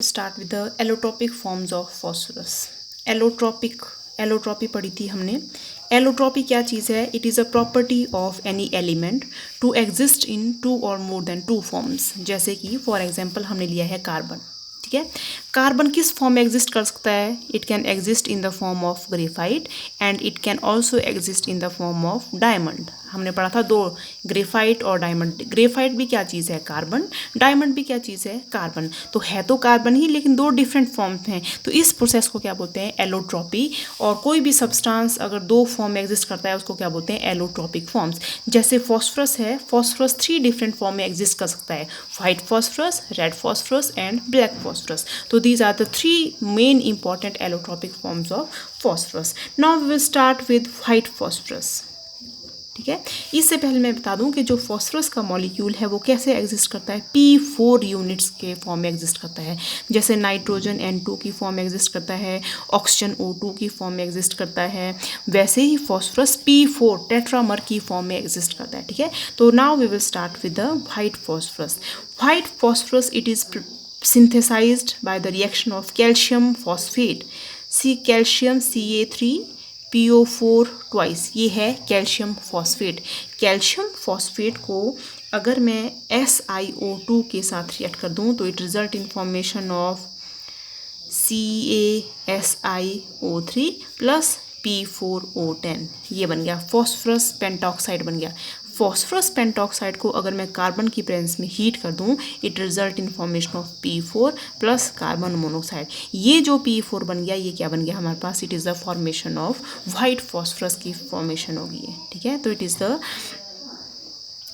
Start with the allotropic forms of phosphorus. Allotropy पढ़ी थी हमने। एलोट्रॉपी क्या चीज़ है? It is a property of any element to exist in two or more then two forms. जैसे कि for example हमने लिया है कार्बन, ठीक है। कार्बन किस फॉर्म में एग्जिस्ट कर सकता है? It can exist in the form of graphite and it can also exist in the form of diamond. हमने पढ़ा था दो, ग्रेफाइट और डायमंड। ग्रेफाइट भी क्या चीज़ है? कार्बन। डायमंड भी क्या चीज़ है? कार्बन। तो है तो कार्बन ही, लेकिन दो डिफरेंट फॉर्म्स हैं। तो इस प्रोसेस को क्या बोलते हैं? एलोट्रॉपी। और कोई भी सब्सटेंस अगर दो फॉर्म में एग्जिस्ट करता है उसको क्या बोलते हैं? Allotropic forms. जैसे फॉस्फोरस है, फॉस्फोरस 3 डिफरेंट फॉर्म में एग्जिस्ट कर सकता है, white phosphorus, red phosphorus and black phosphorus. तो these are the 3 main important allotropic forms of phosphorus. Now we will start with white phosphorus, ठीक है। इससे पहले मैं बता दूं कि जो फॉस्फोरस का मॉलिक्यूल है वो कैसे एग्जिस्ट करता है? P4 यूनिट्स के फॉर्म में एग्जिस्ट करता है। जैसे नाइट्रोजन N2 की फॉर्म में एग्जिस्ट करता है, ऑक्सीजन O2 की फॉर्म में एग्जिस्ट करता है, वैसे ही फॉस्फोरस P4 टेट्रामर की फॉर्म में एग्जिस्ट करता है, ठीक है। तो now we will start with the white phosphorus. White phosphorus it is synthesized by the reaction of calcium phosphate, calcium Ca3PO4 twice, ये है कैल्शियम फॉस्फेट। कैल्शियम फॉस्फेट को अगर मैं SiO2 के साथ रिएक्ट कर दूं तो it result in formation of CaSiO3 plus P4O10, ये बन गया फॉस्फोरस पेंटॉक्साइड बन गया। फॉस्फोरस पेंटॉक्साइड को अगर मैं कार्बन की प्रेजेंस में हीट कर दूं, it result in formation of P4 plus carbon monoxide. ये जो P4 बन गया, ये क्या बन गया हमारे पास? It is the formation of white phosphorus की फॉर्मेशन होगी है, ठीक है। तो it is the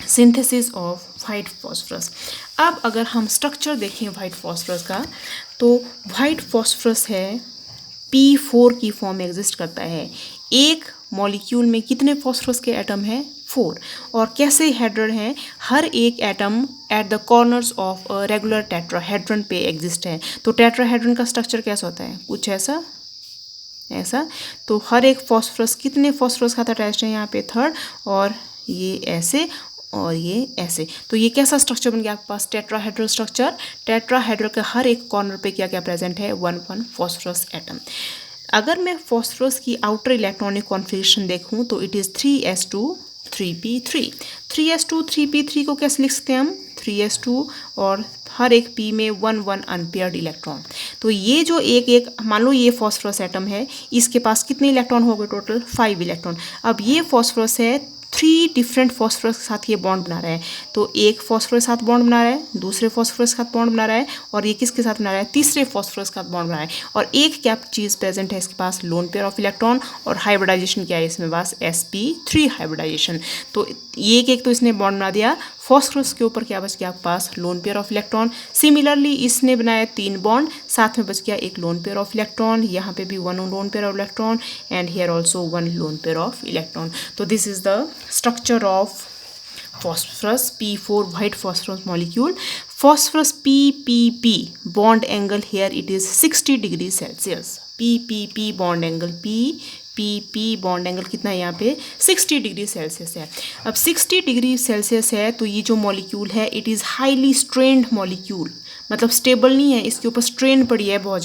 synthesis of white phosphorus. अब अगर हम स्ट्रक्चर देखें वाइट फॉस्फोरस का, तो वाइट फॉस्फोरस है P4 की फॉर्म में एग्जिस्ट करता है। एक मॉलिक्यूल में कितने फॉस्फोरस के एटम हैं? 4। और कैसे हेड्रन हैं? हर एक atom at the corners of a regular tetrahedron पे एग्जिस्ट है। तो टेट्राहेड्रन का स्ट्रक्चर कैसा होता है? कुछ ऐसा, ऐसा। तो हर एक फॉस्फोरस, कितने फॉस्फोरस का अटैच्ड है यहाँ पे? 3rd। और ये ऐसे और ये ऐसे। तो ये कैसा स्ट्रक्चर बन गया आपके पास? Tetrahedral structure. टेट्राहेड्रल के हर एक कॉर्नर पे क्या क्या प्रेजेंट है? 1 फॉस्फोरस एटम। अगर मैं फॉस्फोरस की आउटर इलेक्ट्रॉनिक कॉन्फिगरेशन देखूं तो it is 3s2 3p3। 3s2 3p3 को कैसे लिख सकते हैं हम? 3s2 और हर एक p में 1 अनपेयर्ड इलेक्ट्रॉन। तो ये जो एक मान लो ये फॉस्फोरस एटम है, इसके पास कितने इलेक्ट्रॉन हो गए? Total 5 electron. अब ये फॉस्फोरस है, 3 डिफरेंट फॉस्फोरस के साथ ये बॉन्ड बना रहा है। तो एक फॉस्फोरस के साथ बॉन्ड बना रहा है, दूसरे फॉस्फोरस के साथ बॉन्ड बना रहा है, और ये किसके साथ बना रहा है? तीसरे फॉस्फोरस के साथ बॉन्ड बना रहा है। और एक क्या चीज़ प्रेजेंट है इसके पास? Lone pair of electron. और हाइब्रिडाइजेशन क्या है इसमें पास? sp3 hybridisation. तो एक तो इसने बॉन्ड बना दिया, फॉस्फोरस के ऊपर क्या बच गया आपके पास? Lone pair of electron. Similarly इसने बनाया 3 बॉन्ड, साथ में बच गया एक लोन पेयर ऑफ इलेक्ट्रॉन। यहाँ पे भी 1 lone pair of electron and here also 1 lone pair of electron. तो this is the structure of phosphorus P4 white phosphorus molecule. Phosphorus PPP bond angle here it is 60 degrees Celsius. PPP bond angle, PPP bond angle कितना है यहाँ पे? 60 degree Celsius है। अब 60 degree Celsius है तो ये जो मॉलिक्यूल है it is highly strained molecule, मतलब स्टेबल नहीं है, इसके ऊपर स्ट्रेन पड़ी है बहुत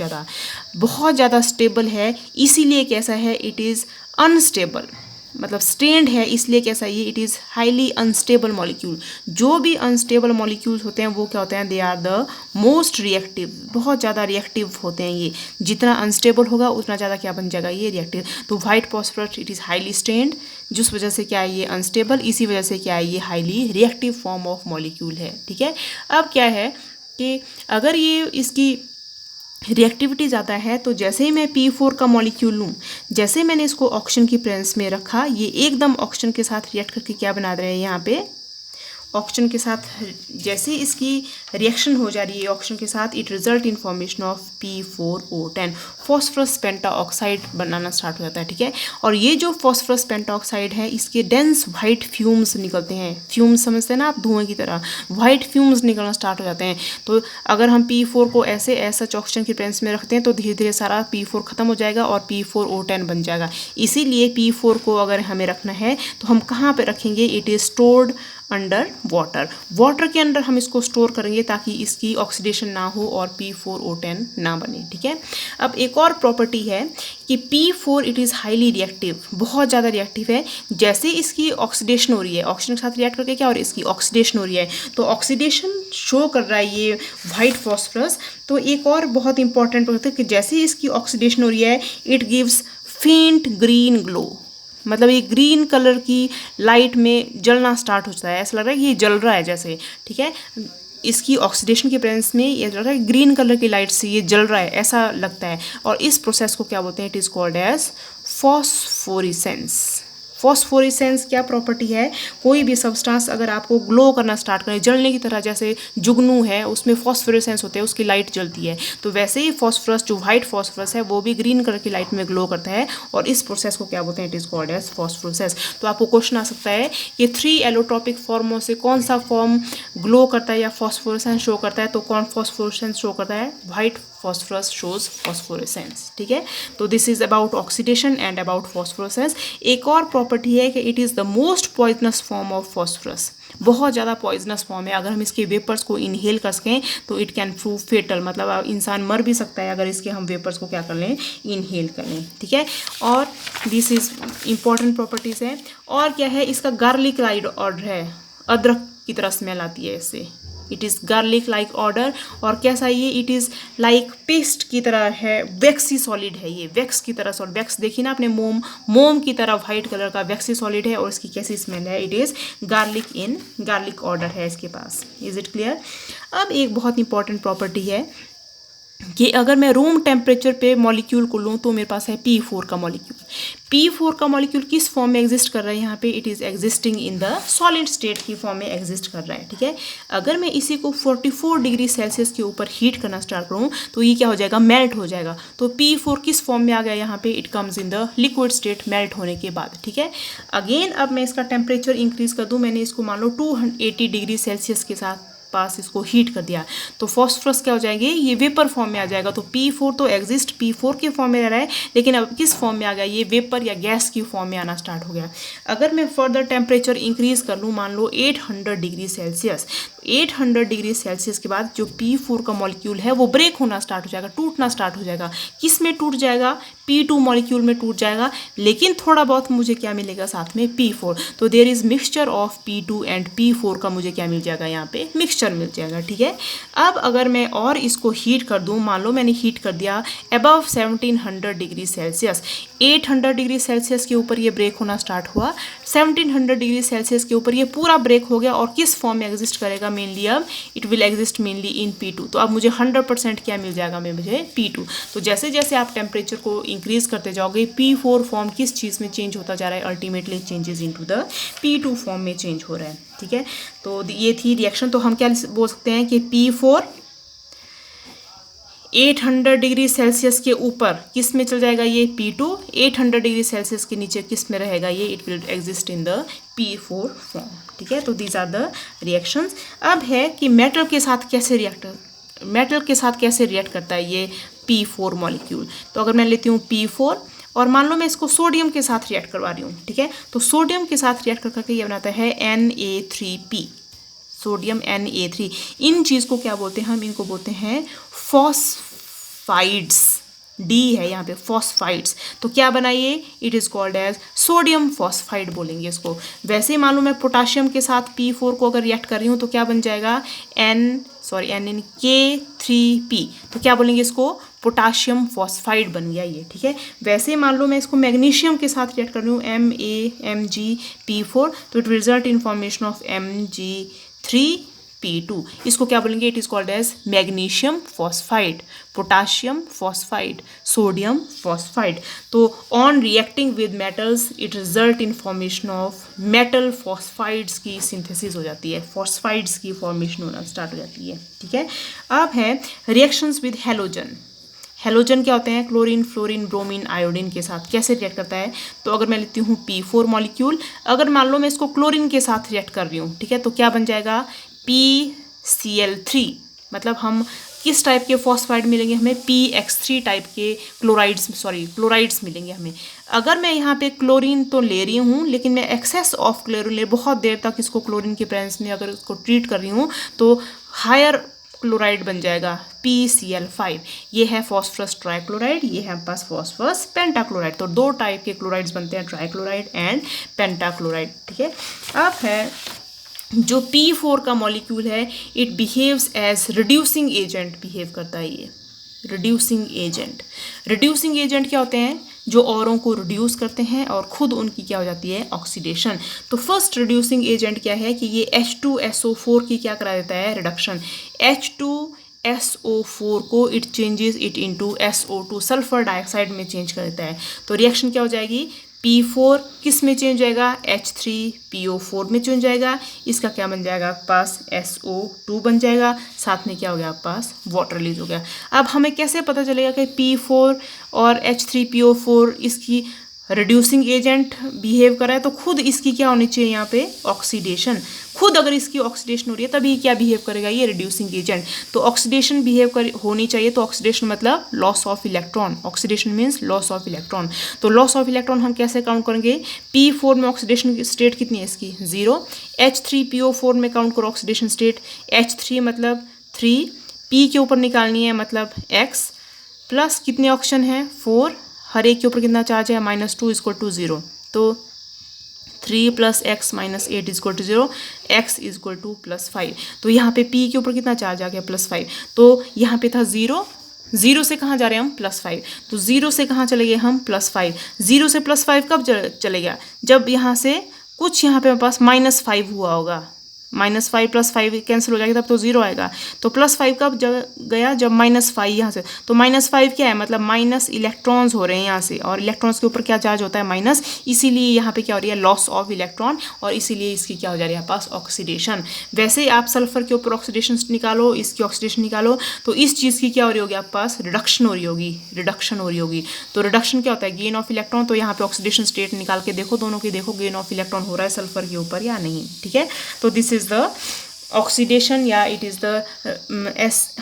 ज़्यादा स्टेबल है। इसीलिए कैसा है? इट इज़ अनस्टेबल, मतलब स्ट्रेन्ड है इसलिए कैसा है ये? It is highly unstable molecule. जो भी अनस्टेबल मॉलिक्यूल्स होते हैं वो क्या होते हैं? They are the most reactive, बहुत ज़्यादा रिएक्टिव होते हैं ये। जितना अनस्टेबल होगा उतना ज़्यादा क्या बन जाएगा? ये रिएक्टिव। तो white phosphorus it is highly strained, जिस वजह से क्या है ये अनस्टेबल, इसी वजह से क्या है ये highly reactive form of molecule है, ठीक है। अब क्या है कि अगर ये इसकी रिएक्टिविटी ज़्यादा है तो जैसे ही मैं P4 का मॉलिक्यूल लूँ, जैसे मैंने इसको ऑक्सीजन की प्रेजेंस में रखा, ये एकदम ऑक्सीजन के साथ रिएक्ट करके क्या बना रहे हैं यहाँ पे? ऑक्सीजन के साथ जैसे इसकी रिएक्शन हो जा रही है ऑक्सीजन के साथ, it result in formation of P4O10, phosphorus pentoxide banana start हो जाता है, ठीक है। और ये जो फॉस्फोरस पेंटाऑक्साइड है इसके डेंस वाइट फ्यूम्स निकलते हैं। फ्यूम्स समझते हैं ना आप? धुएं की तरह वाइट फ्यूम्स निकलना स्टार्ट हो जाते हैं। तो अगर हम P4 को ऐसे ऑक्सीजन की प्रेजेंस में रखते हैं तो धीरे धीरे सारा P4 खत्म हो जाएगा और P4O10 बन जाएगा। इसीलिए P4 को अगर हमें रखना है तो हम कहाँ पर रखेंगे? It is stored under water. Water के अंदर हम इसको स्टोर करेंगे ताकि इसकी ऑक्सीडेशन ना हो और P4O10 ना बने, ठीक है। अब एक और प्रॉपर्टी है कि P4 it is highly reactive, बहुत ज़्यादा रिएक्टिव है। जैसे इसकी ऑक्सीडेशन हो रही है, ऑक्सीजन के साथ रिएक्ट करके क्या, और इसकी ऑक्सीडेशन हो रही है, तो ऑक्सीडेशन शो कर रहा है ये वाइट फॉस्फोरस। तो एक और बहुत इंपॉर्टेंट बात है कि जैसे इसकी ऑक्सीडेशन हो रही है, इट गिव्स फेंट ग्रीन ग्लो, मतलब ये ग्रीन कलर की लाइट में जलना स्टार्ट हो जाता है, ऐसा लग रहा है कि ये जल रहा है जैसे, ठीक है। इसकी ऑक्सीडेशन के प्रेजेंस में ये लग रहा है ग्रीन कलर की लाइट से ये जल रहा है, ऐसा लगता है। और इस प्रोसेस को क्या बोलते हैं, it is called as phosphorescence. Phosphorescence क्या प्रॉपर्टी है, कोई भी सब्सटेंस अगर आपको ग्लो करना स्टार्ट करे, जलने की तरह, जैसे जुगनू है उसमें फॉस्फोरेसेंस होते हैं, उसकी लाइट जलती है, तो वैसे ही फॉस्फोरस जो वाइट फॉस्फोरस है वो भी ग्रीन कलर की लाइट में ग्लो करता है, और इस प्रोसेस को क्या बोलते हैं, it is called as phosphorescence. तो आपको क्वेश्चन आ सकता है कि 3 एलोट्रॉपिक फॉर्मों से कौन सा फॉर्म ग्लो करता है या फॉस्फोरेसेंस शो करता है, तो कौन फॉस्फोरेसेंस शो करता है, वाइट phosphorus shows phosphorescence, ठीक है। तो this is about oxidation and about phosphorescence. एक और प्रॉपर्टी है कि it is the most poisonous form of phosphorus, बहुत ज़्यादा पॉइजनस फॉर्म है। अगर हम इसके वेपर्स को इनहेल कर सकें तो इट कैन प्रूव फेटल, मतलब इंसान मर भी सकता है अगर इसके हम वेपर्स को क्या कर लें, इनहेल कर लें, ठीक है। और दिस इज इंपॉर्टेंट प्रॉपर्टीज़ है। और क्या है, इसका गार्लिक लाइक ऑर्डर है, अदरक की तरह स्मेल आती है इससे, it is garlic like order. और कैसा ये, इट इज़ लाइक पेस्ट की तरह है, वैक्सी सॉलिड है ये, वैक्स की तरह सॉलिड, वैक्स देखिए ना आपने, मोम की तरह वाइट कलर का वैक्सी सॉलिड है, और इसकी कैसी स्मेल है, इट इज़ गार्लिक ऑर्डर है इसके पास। Is it clear. अब एक बहुत इंपॉर्टेंट प्रॉपर्टी है कि अगर मैं रूम टेम्परेचर पे मॉलिक्यूल को लूँ तो मेरे पास है P4 का मॉलिक्यूल। P4 का मॉलिक्यूल किस फॉर्म में एग्जिस्ट कर रहा है, यहाँ पे it is existing in the solid state की फॉर्म में एग्जिस्ट कर रहा है, ठीक है। अगर मैं इसी को 44 डिग्री सेल्सियस के ऊपर हीट करना स्टार्ट करूँ तो ये क्या हो जाएगा, मेल्ट हो जाएगा। तो P4 किस फॉर्म में आ गया यहाँ पे, it comes in the liquid state melt होने के बाद, ठीक है। अगेन अब मैं इसका टेम्परेचर इंक्रीज कर दूँ, मैंने इसको मान लो 280 डिग्री सेल्सियस के साथ पास इसको हीट कर दिया, तो फॉस्फोरस क्या हो जाएंगे, ये वेपर फॉर्म में आ जाएगा। तो P4 तो एग्जिस्ट P4 के फॉर्म में रह रहा है, लेकिन अब किस फॉर्म में आ गया, ये वेपर या गैस की फॉर्म में आना स्टार्ट हो गया। अगर मैं फर्दर टेम्परेचर इंक्रीज कर लूँ, मान लो 800 डिग्री सेल्सियस, 800 डिग्री सेल्सियस के बाद जो P4 का मॉलिक्यूल है वो ब्रेक होना स्टार्ट हो जाएगा, टूटना स्टार्ट हो जाएगा। किस में टूट जाएगा, P2 मॉलिक्यूल में टूट जाएगा, लेकिन थोड़ा बहुत मुझे क्या मिलेगा साथ में, P4। तो there is mixture of P2 and P4 का मुझे क्या मिल जाएगा, यहाँ पे मिक्सचर मिल जाएगा, ठीक है। अब अगर मैं और इसको हीट कर दूँ, मान लो मैंने हीट कर दिया above 1700 degree Celsius, 800 degree Celsius के ऊपर ये ब्रेक होना स्टार्ट हुआ, 1700 डिग्री सेल्सियस के ऊपर ये पूरा ब्रेक हो गया, और किस फॉर्म में एग्जिस्ट करेगा मेनली, अब it will exist mainly in P2। तो अब मुझे 100% क्या मिल जाएगा, मुझे P2। तो जैसे जैसे आप टेम्परेचर को इंक्रीज करते जाओगे, P4 फॉर्म किस चीज़ में चेंज होता जा रहा है, ultimately changes into the P2 form में चेंज हो रहा है, ठीक है। तो ये थी रिएक्शन। तो हम क्या बोल सकते हैं कि P4 800 डिग्री सेल्सियस के ऊपर किस में चल जाएगा, ये P2, 800 डिग्री सेल्सियस के नीचे किस में रहेगा, ये it will exist in the P4 form, ठीक है। तो दीज आर द रिएक्शंस। अब है कि मेटल के साथ कैसे रिएक्ट करता है ये P4 मॉलिक्यूल। तो अगर मैं लेती हूँ P4 और मान लो मैं इसको सोडियम के साथ रिएक्ट करवा रही हूँ, ठीक है। तो सोडियम के साथ रिएक्ट करके ये बनाता है Na3P, सोडियम Na3। इन चीज़ को क्या बोलते हैं, हम इनको बोलते हैं फॉस्फाइड्स, डी है यहाँ पे फॉस्फाइड्स। तो क्या बनाइए, it is called as sodium phosphide बोलेंगे इसको। वैसे मान लो मैं पोटाशियम के साथ P4 को अगर रिएक्ट कर रही हूँ तो क्या बन जाएगा, NK3P। तो क्या बोलेंगे इसको, पोटाशियम फॉस्फाइड बन गया ये, ठीक है। वैसे मान लो मैं इसको मैग्नीशियम के साथ रिएक्ट कर रही हूँ MaMgP4, तो it result in formation of Mg3P2। इसको क्या बोलेंगे, it is called as magnesium phosphide, potassium phosphide, sodium phosphide. तो on reacting with metals it result in formation of metal phosphides की सिंथेसिस हो जाती है, फॉस्फाइड्स की फॉर्मेशन होना स्टार्ट हो जाती है, ठीक है। अब है रिएक्शंस विद हेलोजन। हेलोजन क्या होते हैं, क्लोरीन, फ्लोरीन, ब्रोमीन, आयोडीन के साथ कैसे रिएक्ट करता है। तो अगर मैं लेती हूँ P4 मॉलिक्यूल, अगर मान लो मैं इसको क्लोरीन के साथ रिएक्ट कर रही हूँ, ठीक है, तो क्या बन जाएगा PCl3, मतलब हम किस टाइप के फॉस्फाइड मिलेंगे हमें, PX3 टाइप के क्लोराइड्स मिलेंगे हमें। अगर मैं यहाँ पे क्लोरीन तो ले रही हूँ लेकिन मैं एक्सेस ऑफ क्लोरीन ले बहुत देर तक इसको क्लोरीन के प्रेजेंस में अगर इसको ट्रीट कर रही हूँ तो हायर क्लोराइड बन जाएगा PCl5। ये है फॉस्फरस ट्राइक्लोराइड, ये है पास फॉस्फरस पेंटाक्लोराइड। तो दो टाइप के क्लोराइड्स बनते हैं, ट्राइक्लोराइड एंड पेंटाक्लोराइड, ठीक है। अब है जो P4 का मॉलिक्यूल है, it behaves as reducing agent behave करता है। ये रिड्यूसिंग एजेंट क्या होते हैं, जो औरों को रिड्यूस करते हैं और खुद उनकी क्या हो जाती है, ऑक्सीडेशन। तो फर्स्ट रिड्यूसिंग एजेंट क्या है कि ये H2SO4 की क्या करा देता है, रिडक्शन। H2SO4 को it changes it into SO2 sulphur dioxide में चेंज कर देता है। तो रिएक्शन क्या हो जाएगी, P4 किस में चेंज जाएगा, H3PO4 में चेंज जाएगा। इसका क्या बन जाएगा आपके पास, SO2 बन जाएगा, साथ में क्या हो गया आपके पास, वाटर रिलीज हो गया। अब हमें कैसे पता चलेगा कि P4 और H3PO4 इसकी रिड्यूसिंग एजेंट बिहेव कर रहा है, तो खुद इसकी क्या होनी चाहिए यहाँ पे, ऑक्सीडेशन। खुद अगर इसकी ऑक्सीडेशन हो रही है तभी क्या बिहेव करेगा, ये रिड्यूसिंग एजेंट। तो ऑक्सीडेशन होनी चाहिए। तो ऑक्सीडेशन मतलब loss of electron, oxidation means loss of electron. तो लॉस ऑफ इलेक्ट्रॉन हम कैसे काउंट करेंगे, P4 में ऑक्सीडेशन स्टेट कितनी है इसकी, 0। H3PO4 में काउंट करो ऑक्सीडेशन स्टेट, H3 मतलब 3, P के ऊपर निकालनी है मतलब X, प्लस कितने ऑप्शन हैं, 4, हर एक के ऊपर कितना चार्ज है, -2 = 0। तो 3 + x - 8 = 0, x = +5। तो यहाँ पे P के ऊपर कितना चार्ज आ गया, +5। तो यहाँ पे था 0, 0 से कहाँ जा रहे हैं हम, +5। तो 0 से कहाँ चले गए हम, +5। 0 से +5 कब चले गया, जब यहाँ से कुछ यहाँ पे मेरे पास -5 हुआ होगा, -5 + 5 कैंसिल हो जाएगा, तब तो 0 आएगा। तो +5 कब गया, जब -5 यहाँ से। तो -5 क्या है, मतलब माइनस इलेक्ट्रॉन्स हो रहे हैं यहाँ से, और इलेक्ट्रॉन्स के ऊपर क्या चार्ज होता है, माइनस, इसीलिए यहाँ पे क्या हो रही है, लॉस ऑफ इलेक्ट्रॉन, और इसीलिए इसकी क्या हो जा रही है पास, ऑक्सीडेशन। वैसे आप सल्फर के ऊपर ऑक्सीडेशन निकालो, इसकी ऑक्सीडेशन निकालो, तो इस चीज़ की क्या हो रही होगी आपके पास, रिडक्शन हो रही होगी। तो रिडक्शन क्या होता है, गेन ऑफ इलेक्ट्रॉन। तो यहाँ पे ऑक्सीडेशन स्टेट निकाल के देखो, दोनों की देखो, गेन ऑफ इलेक्ट्रॉन हो रहा है सल्फर के ऊपर या नहीं, ठीक है। तो this is the oxidation, yeah, it is the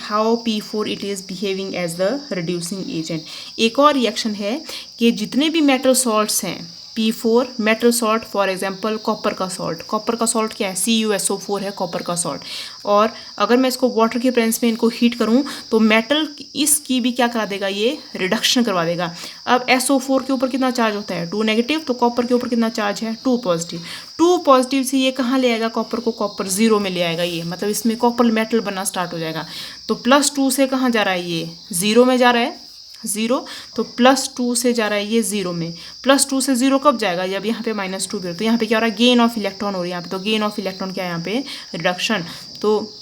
how P4 it is behaving as the reducing agent। एक और रिएक्शन है कि जितने भी मेटल सॉल्ट्स हैं, P4 metal salt, for example copper का सॉल्ट क्या है, CuSO4 है कॉपर का सॉल्ट। और अगर मैं इसको वाटर के प्रेजेंस में इनको हीट करूं तो मेटल इसकी भी क्या करा देगा, ये रिडक्शन करवा देगा। अब SO4 के ऊपर कितना चार्ज होता है, 2 नेगेटिव, तो कॉपर के ऊपर कितना चार्ज है, 2 पॉजिटिव। 2 पॉजिटिव से ये कहाँ ले आएगा, कॉपर को, कॉपर 0 में ले आएगा, ये मतलब इसमें कॉपर मेटल बनना स्टार्ट हो जाएगा। तो +2 से कहाँ जा रहा है, ये 0 में जा रहा है, 0। तो +2 से जा रहा है ये 0 में, +2 से 0 कब जाएगा, जब यहाँ पे -2 भी हो। तो यहाँ पे क्या हो रहा है, गेन ऑफ इलेक्ट्रॉन हो रही है यहाँ पे। तो गेन ऑफ इलेक्ट्रॉन क्या है यहाँ पे, रिडक्शन। तो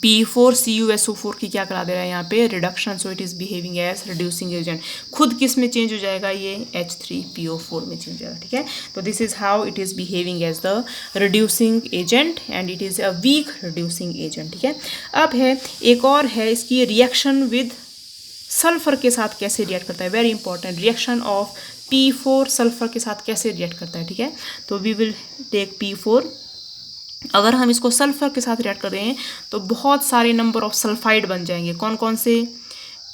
P4 CuSO4 की क्या करा दे रहा है यहाँ पे, reduction. So it is behaving as reducing agent. खुद किस में चेंज हो जाएगा, ये H3PO4 में चेंज हो जाएगा, ठीक है। तो this is how it is behaving as the reducing agent, and it is a weak reducing agent, ठीक है। अब है एक और है इसकी रिएक्शन विद सल्फर के साथ कैसे रिएक्ट करता है, very important. Reaction of P4 sulphur के साथ कैसे रिएक्ट करता है, ठीक है। तो वी विल टेक P4, अगर हम इसको सल्फर के साथ रिएक्ट कर रहे हैं तो बहुत सारे नंबर ऑफ सल्फाइड बन जाएंगे। कौन कौन से,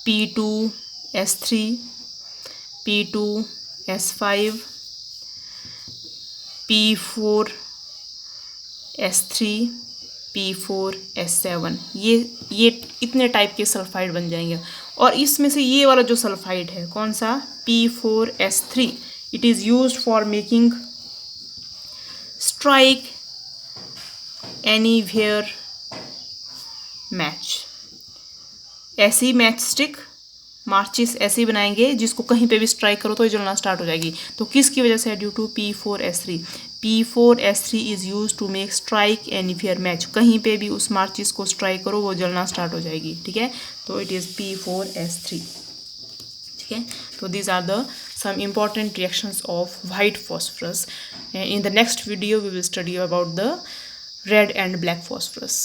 P2S3, P2S5, P4S3, P4S7, ये इतने टाइप के सल्फाइड बन जाएंगे। और इसमें से ये वाला जो सल्फाइड है कौन सा, P4S3, it is used for making strike anywhere match. ऐसी मैच स्टिक, मार्चिस ऐसी बनाएंगे जिसको कहीं पे भी स्ट्राइक करो तो ये जलना स्टार्ट हो जाएगी। तो किसकी वजह से है, due to P4S3। P4S3 is use to make strike anywhere match. कहीं पे भी उस मार्चिस को स्ट्राइक करो वो जलना स्टार्ट हो जाएगी, ठीक है। तो इट इज़ P4S3, ठीक है। तो these are the some important reactions of white phosphorus. In the next video we will study about the red and black phosphorus.